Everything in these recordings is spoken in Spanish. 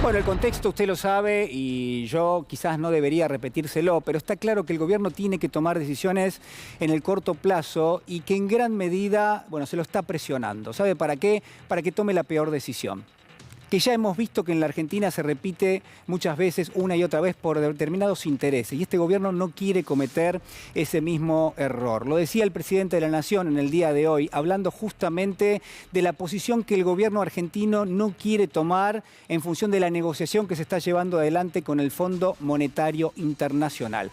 Bueno, el contexto usted lo sabe y yo quizás no debería repetírselo, pero está claro que el gobierno tiene que tomar decisiones en el corto plazo y que en gran medida, bueno, se lo está presionando. ¿Sabe para qué? Para que tome la peor decisión. Que ya hemos visto que en la Argentina se repite muchas veces, una y otra vez, por determinados intereses. Y este gobierno no quiere cometer ese mismo error. Lo decía el presidente de la Nación en el día de hoy, hablando justamente de la posición que el gobierno argentino no quiere tomar en función de la negociación que se está llevando adelante con el Fondo Monetario Internacional.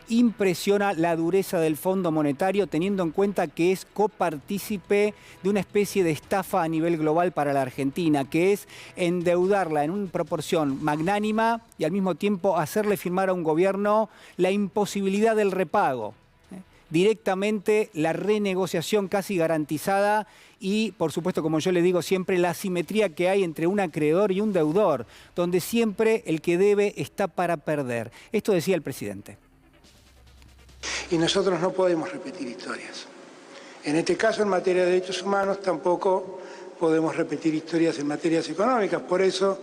Impresiona la dureza del Fondo Monetario, teniendo en cuenta que es copartícipe de una especie de estafa a nivel global para la Argentina, que es endeudarla en una proporción magnánima y al mismo tiempo hacerle firmar a un gobierno la imposibilidad del repago. Directamente la renegociación casi garantizada y, por supuesto, como yo le digo siempre, la asimetría que hay entre un acreedor y un deudor, donde siempre el que debe está para perder. Esto decía el presidente. Y nosotros no podemos repetir historias. En este caso, en materia de derechos humanos, tampoco podemos repetir historias en materias económicas. Por eso,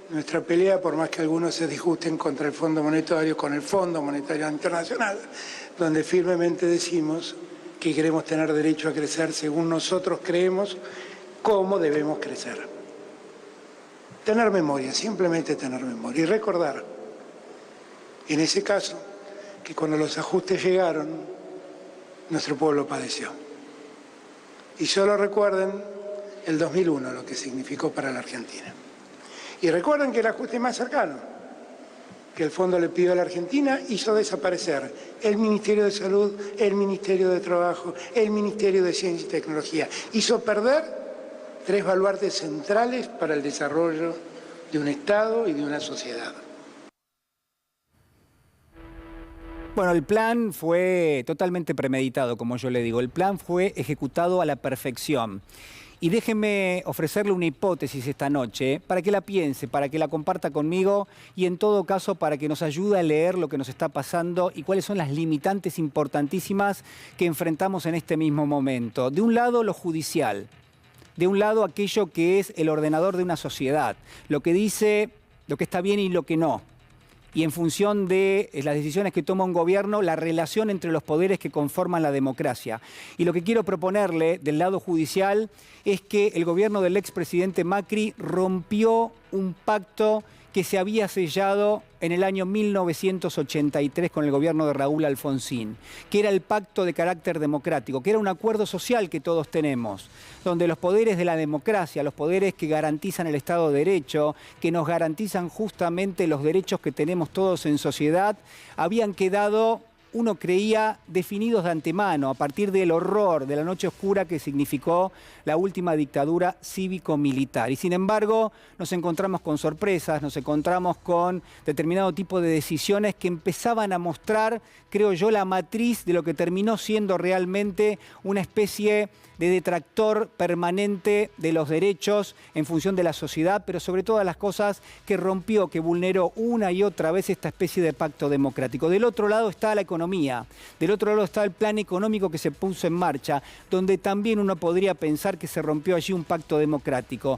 nuestra pelea, por más que algunos se disgusten contra el Fondo Monetario, con el Fondo Monetario Internacional, donde firmemente decimos que queremos tener derecho a crecer según nosotros creemos cómo debemos crecer. Tener memoria, simplemente tener memoria y recordar, en ese caso, que cuando los ajustes llegaron, nuestro pueblo padeció. Y solo recuerden el 2001, lo que significó para la Argentina. Y recuerden que el ajuste más cercano que el fondo le pidió a la Argentina hizo desaparecer el Ministerio de Salud, el Ministerio de Trabajo, el Ministerio de Ciencia y Tecnología. Hizo perder 3 baluartes centrales para el desarrollo de un Estado y de una sociedad. Bueno, el plan fue totalmente premeditado, como yo le digo. El plan fue ejecutado a la perfección. Y déjeme ofrecerle una hipótesis esta noche para que la piense, para que la comparta conmigo y en todo caso para que nos ayude a leer lo que nos está pasando y cuáles son las limitantes importantísimas que enfrentamos en este mismo momento. De un lado, lo judicial. De un lado, aquello que es el ordenador de una sociedad. Lo que dice lo que está bien y lo que no. Y en función de las decisiones que toma un gobierno, la relación entre los poderes que conforman la democracia. Y lo que quiero proponerle del lado judicial es que el gobierno del expresidente Macri rompió un pacto que se había sellado en el año 1983 con el gobierno de Raúl Alfonsín, que era el pacto de carácter democrático, que era un acuerdo social que todos tenemos, donde los poderes de la democracia, los poderes que garantizan el Estado de Derecho, que nos garantizan justamente los derechos que tenemos todos en sociedad, habían quedado, uno creía, definidos de antemano, a partir del horror de la noche oscura que significó la última dictadura cívico-militar. Y sin embargo, nos encontramos con sorpresas, nos encontramos con determinado tipo de decisiones que empezaban a mostrar, creo yo, la matriz de lo que terminó siendo realmente una especie de detractor permanente de los derechos en función de la sociedad, pero sobre todas las cosas que rompió, que vulneró una y otra vez esta especie de pacto democrático. Del otro lado está la economía, del otro lado está el plan económico que se puso en marcha, donde también uno podría pensar que se rompió allí un pacto democrático.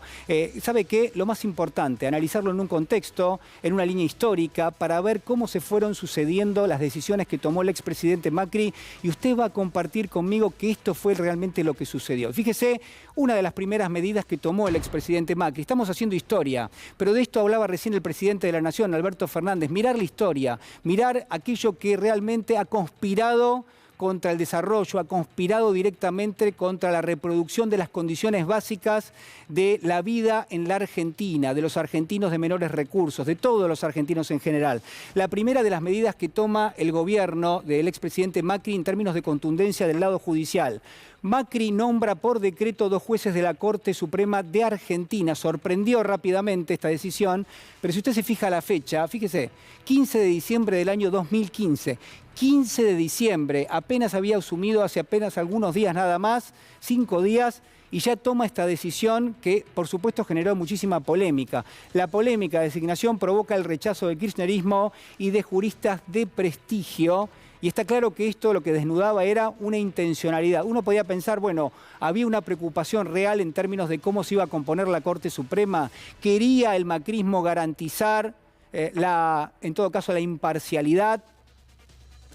¿Sabe qué? Lo más importante, analizarlo en un contexto, en una línea histórica, para ver cómo se fueron sucediendo las decisiones que tomó el expresidente Macri, y usted va a compartir conmigo que esto fue realmente lo que sucedió. Fíjese, una de las primeras medidas que tomó el expresidente Macri, estamos haciendo historia, pero de esto hablaba recién el presidente de la Nación, Alberto Fernández, mirar la historia, mirar aquello que realmente ha conspirado contra el desarrollo, ha conspirado directamente contra la reproducción de las condiciones básicas de la vida en la Argentina, de los argentinos de menores recursos, de todos los argentinos en general. La primera de las medidas que toma el gobierno del expresidente Macri en términos de contundencia del lado judicial. Macri nombra por decreto 2 jueces de la Corte Suprema de Argentina. Sorprendió rápidamente esta decisión, pero si usted se fija la fecha, fíjese, 15 de diciembre del año 2015. 15 de diciembre, apenas había asumido hace apenas algunos días nada más, 5 días, y ya toma esta decisión que, por supuesto, generó muchísima polémica. La polémica de designación provoca el rechazo del kirchnerismo y de juristas de prestigio Y está claro que esto lo que desnudaba era una intencionalidad. Uno podía pensar, bueno, había una preocupación real en términos de cómo se iba a componer la Corte Suprema. ¿Quería el macrismo garantizar, en todo caso, la imparcialidad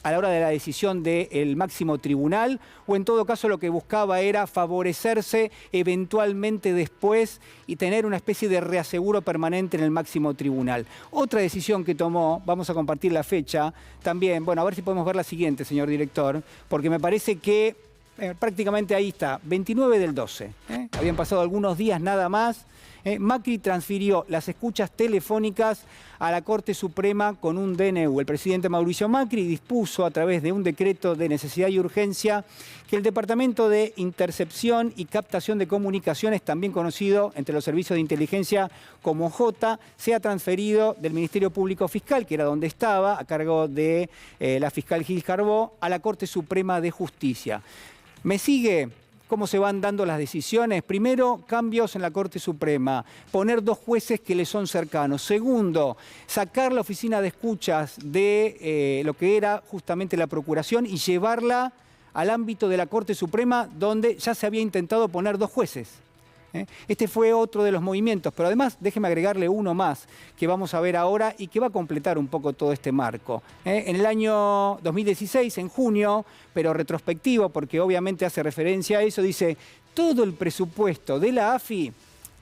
a la hora de la decisión del máximo tribunal, o en todo caso lo que buscaba era favorecerse eventualmente después y tener una especie de reaseguro permanente en el máximo tribunal? Otra decisión que tomó, vamos a compartir la fecha también, bueno, a ver si podemos ver la siguiente, señor director, porque me parece que prácticamente ahí está, 29 del 12, habían pasado algunos días nada más. Macri transfirió las escuchas telefónicas a la Corte Suprema con un DNU. El presidente Mauricio Macri dispuso a través de un decreto de necesidad y urgencia que el Departamento de Intercepción y Captación de Comunicaciones, también conocido entre los servicios de inteligencia como J, sea transferido del Ministerio Público Fiscal, que era donde estaba, a cargo de la fiscal Gil Carbó, a la Corte Suprema de Justicia. ¿Me sigue cómo se van dando las decisiones? Primero, cambios en la Corte Suprema, poner 2 jueces que le son cercanos. Segundo, sacar la oficina de escuchas de lo que era justamente la Procuración y llevarla al ámbito de la Corte Suprema, donde ya se había intentado poner 2 jueces. Este fue otro de los movimientos, pero además déjeme agregarle uno más que vamos a ver ahora y que va a completar un poco todo este marco. En el año 2016, en junio, pero retrospectivo, porque obviamente hace referencia a eso, dice: todo el presupuesto de la AFI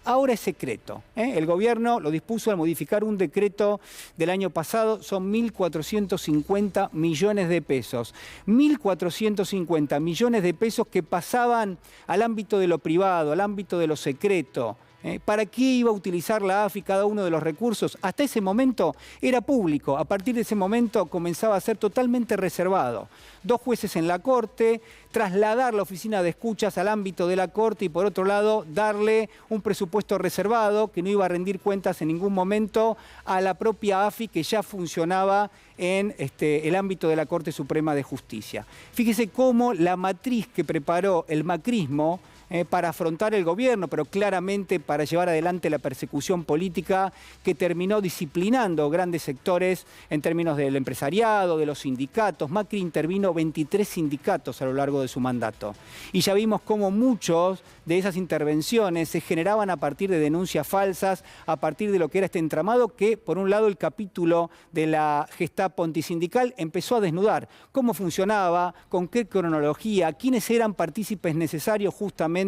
ahora es secreto. El gobierno lo dispuso al modificar un decreto del año pasado, son 1.450 millones de pesos. 1.450 millones de pesos que pasaban al ámbito de lo privado, al ámbito de lo secreto. ¿Para qué iba a utilizar la AFI cada uno de los recursos? Hasta ese momento era público, a partir de ese momento comenzaba a ser totalmente reservado. 2 jueces en la Corte, trasladar la oficina de escuchas al ámbito de la Corte y por otro lado darle un presupuesto reservado que no iba a rendir cuentas en ningún momento a la propia AFI que ya funcionaba en el ámbito de la Corte Suprema de Justicia. Fíjese cómo la matriz que preparó el macrismo para afrontar el gobierno, pero claramente para llevar adelante la persecución política que terminó disciplinando grandes sectores en términos del empresariado, de los sindicatos. Macri intervino 23 sindicatos a lo largo de su mandato. Y ya vimos cómo muchos de esas intervenciones se generaban a partir de denuncias falsas, a partir de lo que era este entramado que, por un lado, el capítulo de la Gestapo antisindical empezó a desnudar cómo funcionaba, con qué cronología, quiénes eran partícipes necesarios justamente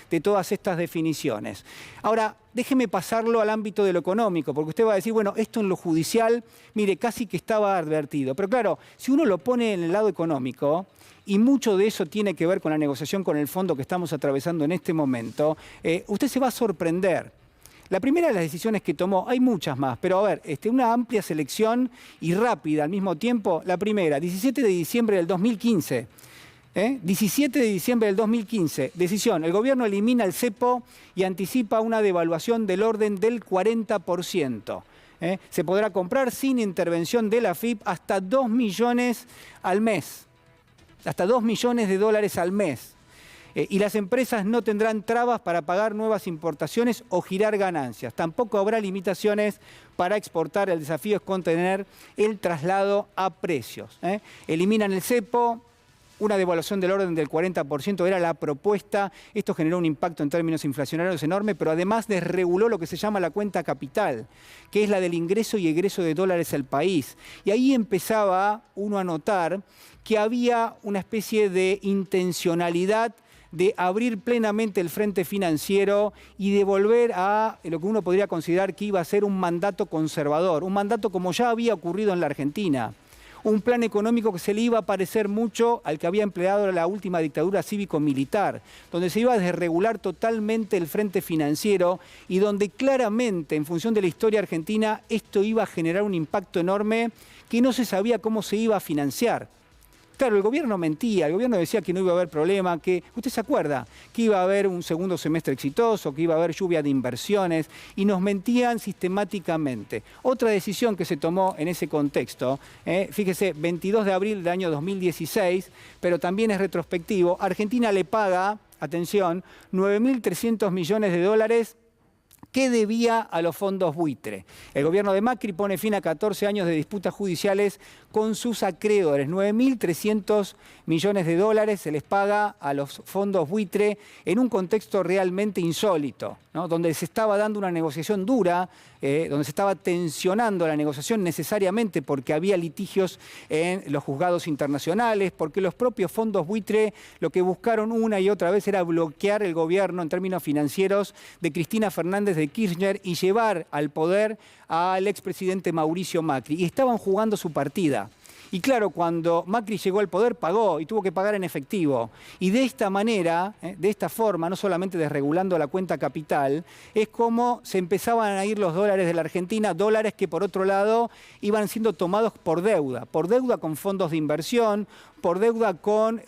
de todas estas definiciones. Ahora, déjeme pasarlo al ámbito de lo económico, porque usted va a decir, bueno, esto en lo judicial, mire, casi que estaba advertido. Pero claro, si uno lo pone en el lado económico, y mucho de eso tiene que ver con la negociación con el fondo que estamos atravesando en este momento, usted se va a sorprender. La primera de las decisiones que tomó, hay muchas más, pero a ver, una amplia selección y rápida al mismo tiempo. La primera, 17 de diciembre del 2015. 17 de diciembre del 2015, decisión, el gobierno elimina el cepo y anticipa una devaluación del orden del 40%. Se podrá comprar sin intervención de la AFIP hasta 2 millones al mes, hasta 2 millones de dólares al mes. Y las empresas no tendrán trabas para pagar nuevas importaciones o girar ganancias. Tampoco habrá limitaciones para exportar. El desafío es contener el traslado a precios. Eliminan el cepo. Una devaluación del orden del 40% era la propuesta. Esto generó un impacto en términos inflacionarios enorme, pero además desreguló lo que se llama la cuenta capital, que es la del ingreso y egreso de dólares al país. Y ahí empezaba uno a notar que había una especie de intencionalidad de abrir plenamente el frente financiero y de volver a lo que uno podría considerar que iba a ser un mandato conservador, un mandato como ya había ocurrido en la Argentina. Un plan económico que se le iba a parecer mucho al que había empleado la última dictadura cívico-militar, donde se iba a desregular totalmente el frente financiero y donde claramente, en función de la historia argentina, esto iba a generar un impacto enorme que no se sabía cómo se iba a financiar. Claro, el gobierno mentía, el gobierno decía que no iba a haber problema, que, usted se acuerda, que iba a haber un segundo semestre exitoso, que iba a haber lluvia de inversiones, y nos mentían sistemáticamente. Otra decisión que se tomó en ese contexto, fíjese, 22 de abril del año 2016, pero también es retrospectivo, Argentina le paga, atención, 9.300 millones de dólares ¿Qué debía a los fondos buitre? El gobierno de Macri pone fin a 14 años de disputas judiciales con sus acreedores. 9.300 millones de dólares se les paga a los fondos buitre en un contexto realmente insólito, ¿no? Donde se estaba dando una negociación dura, donde se estaba tensionando la negociación necesariamente porque había litigios en los juzgados internacionales, porque los propios fondos buitre lo que buscaron una y otra vez era bloquear el gobierno en términos financieros de Cristina Fernández de Kirchner y llevar al poder al expresidente Mauricio Macri. Y estaban jugando su partida. Y claro, cuando Macri llegó al poder, pagó y tuvo que pagar en efectivo. Y de esta manera, de esta forma, no solamente desregulando la cuenta capital, es como se empezaban a ir los dólares de la Argentina, dólares que por otro lado iban siendo tomados por deuda con fondos de inversión, por deuda con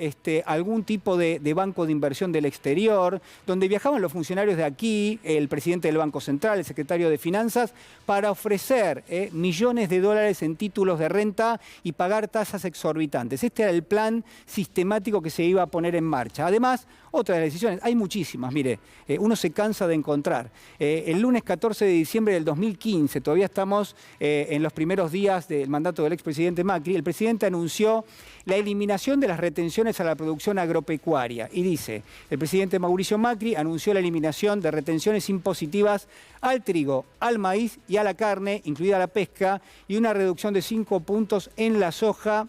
algún tipo de banco de inversión del exterior, donde viajaban los funcionarios de aquí, el presidente del Banco Central, el secretario de Finanzas, para ofrecer millones de dólares en títulos de renta y pagar tasas exorbitantes. Este era el plan sistemático que se iba a poner en marcha. Además, otras decisiones, hay muchísimas, mire, uno se cansa de encontrar. El lunes 14 de diciembre del 2015, todavía estamos en los primeros días del mandato del expresidente Macri, el presidente anunció la eliminación de las retenciones a la producción agropecuaria. Y dice, el presidente Mauricio Macri anunció la eliminación de retenciones impositivas al trigo, al maíz y a la carne, incluida la pesca, y una reducción de 5 puntos en la soja.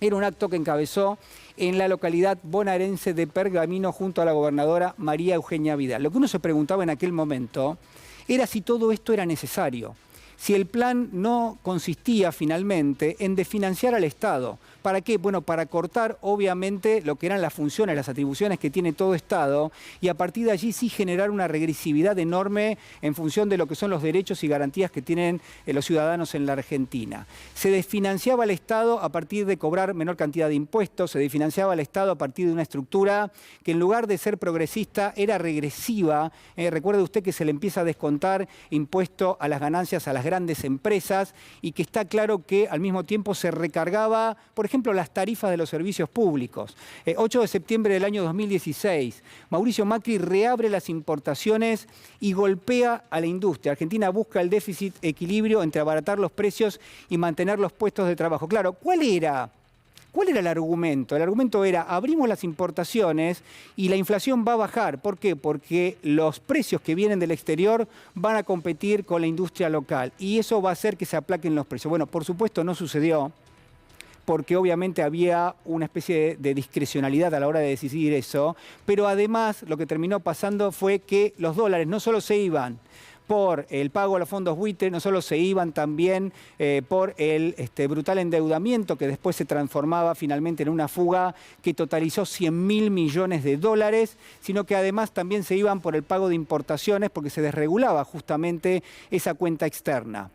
Era un acto que encabezó en la localidad bonaerense de Pergamino junto a la gobernadora María Eugenia Vidal. Lo que uno se preguntaba en aquel momento era si todo esto era necesario, si el plan no consistía finalmente en desfinanciar al Estado. ¿Para qué? Bueno, para cortar obviamente lo que eran las funciones, las atribuciones que tiene todo Estado y a partir de allí sí generar una regresividad enorme en función de lo que son los derechos y garantías que tienen los ciudadanos en la Argentina. Se desfinanciaba al Estado a partir de cobrar menor cantidad de impuestos, se desfinanciaba al Estado a partir de una estructura que en lugar de ser progresista era regresiva. Recuerde usted que se le empieza a descontar impuesto a las ganancias a las grandes empresas y que está claro que al mismo tiempo se recargaba, por ejemplo, las tarifas de los servicios públicos. 8 de septiembre del año 2016, Mauricio Macri reabre las importaciones y golpea a la industria. Argentina busca el déficit equilibrio entre abaratar los precios y mantener los puestos de trabajo. Claro, ¿cuál era el argumento? El argumento era, abrimos las importaciones y la inflación va a bajar. ¿Por qué? Porque los precios que vienen del exterior van a competir con la industria local y eso va a hacer que se aplaquen los precios. Bueno, por supuesto no sucedió, porque obviamente había una especie de discrecionalidad a la hora de decidir eso, pero además lo que terminó pasando fue que los dólares no solo se iban por el pago a los fondos buitre, no solo se iban también por el brutal endeudamiento que después se transformaba finalmente en una fuga que totalizó 100.000 millones de dólares, sino que además también se iban por el pago de importaciones porque se desregulaba justamente esa cuenta externa.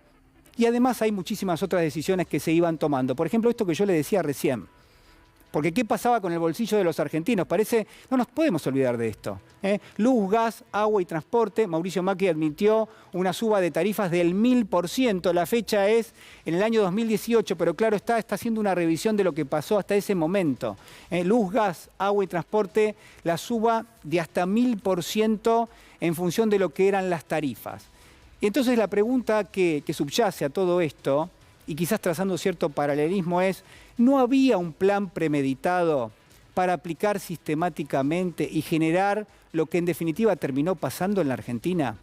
Y además hay muchísimas otras decisiones que se iban tomando. Por ejemplo, esto que yo le decía recién. Porque ¿qué pasaba con el bolsillo de los argentinos? No nos podemos olvidar de esto. Luz, gas, agua y transporte. Mauricio Macri admitió una suba de tarifas del 1000%. La fecha es en el año 2018, pero claro, está haciendo una revisión de lo que pasó hasta ese momento. Luz, gas, agua y transporte, la suba de hasta 1000% en función de lo que eran las tarifas. Y entonces la pregunta que subyace a todo esto, y quizás trazando cierto paralelismo, es, ¿no había un plan premeditado para aplicar sistemáticamente y generar lo que en definitiva terminó pasando en la Argentina?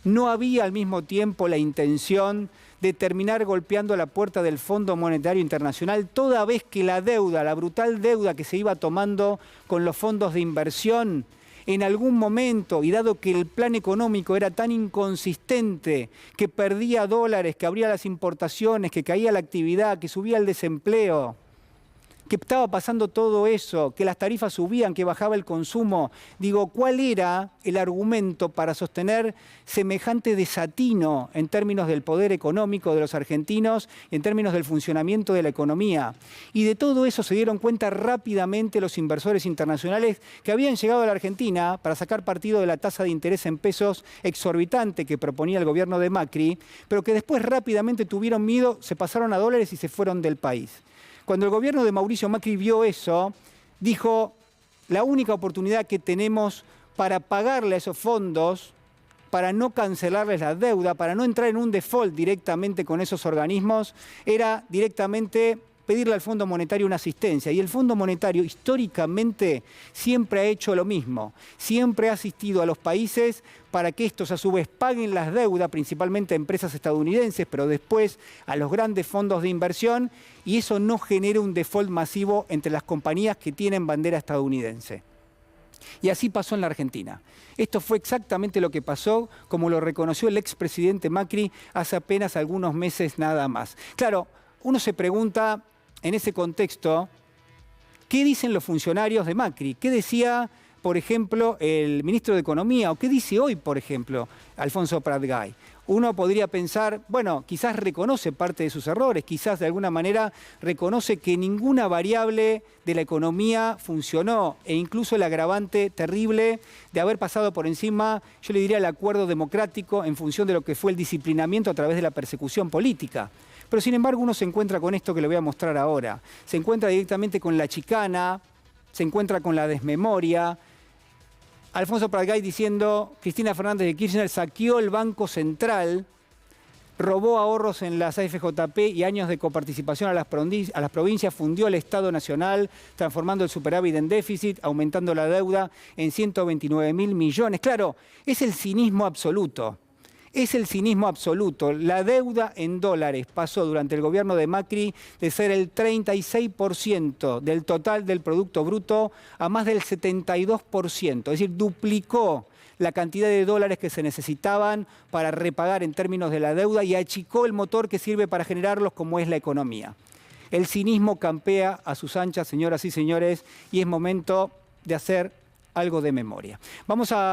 ¿No había al mismo tiempo la intención de terminar golpeando la puerta del Fondo Monetario Internacional toda vez que la deuda, la brutal deuda que se iba tomando con los fondos de inversión, en algún momento, y dado que el plan económico era tan inconsistente, que perdía dólares, que abría las importaciones, que caía la actividad, que subía el desempleo, que estaba pasando todo eso, que las tarifas subían, que bajaba el consumo? Digo, ¿cuál era el argumento para sostener semejante desatino en términos del poder económico de los argentinos y en términos del funcionamiento de la economía? Y de todo eso se dieron cuenta rápidamente los inversores internacionales que habían llegado a la Argentina para sacar partido de la tasa de interés en pesos exorbitante que proponía el gobierno de Macri, pero que después rápidamente tuvieron miedo, se pasaron a dólares y se fueron del país. Cuando el gobierno de Mauricio Macri vio eso, dijo, la única oportunidad que tenemos para pagarle a esos fondos para no cancelarles la deuda, para no entrar en un default directamente con esos organismos, era directamente pedirle al Fondo Monetario una asistencia. Y el Fondo Monetario históricamente siempre ha hecho lo mismo. Siempre ha asistido a los países para que estos a su vez paguen las deudas, principalmente a empresas estadounidenses, pero después a los grandes fondos de inversión, y eso no genera un default masivo entre las compañías que tienen bandera estadounidense. Y así pasó en la Argentina. Esto fue exactamente lo que pasó, como lo reconoció el expresidente Macri hace apenas algunos meses nada más. Claro, uno se pregunta en ese contexto, ¿qué dicen los funcionarios de Macri? ¿Qué decía, por ejemplo, el ministro de Economía? ¿O qué dice hoy, por ejemplo, Alfonso Prat-Gay? Uno podría pensar, bueno, quizás reconoce parte de sus errores, quizás de alguna manera reconoce que ninguna variable de la economía funcionó, e incluso el agravante terrible de haber pasado por encima, yo le diría, el acuerdo democrático en función de lo que fue el disciplinamiento a través de la persecución política. Pero sin embargo uno se encuentra con esto que le voy a mostrar ahora. Se encuentra directamente con la chicana, se encuentra con la desmemoria. Alfonso Prat-Gay diciendo, Cristina Fernández de Kirchner saqueó el Banco Central, robó ahorros en las AFJP y años de coparticipación a las provincias, fundió el Estado Nacional, transformando el superávit en déficit, aumentando la deuda en 129.000 millones. Claro, es el cinismo absoluto. Es el cinismo absoluto. La deuda en dólares pasó durante el gobierno de Macri de ser el 36% del total del Producto Bruto a más del 72%. Es decir, duplicó la cantidad de dólares que se necesitaban para repagar en términos de la deuda y achicó el motor que sirve para generarlos, como es la economía. El cinismo campea a sus anchas, señoras y señores, y es momento de hacer algo de memoria. Vamos a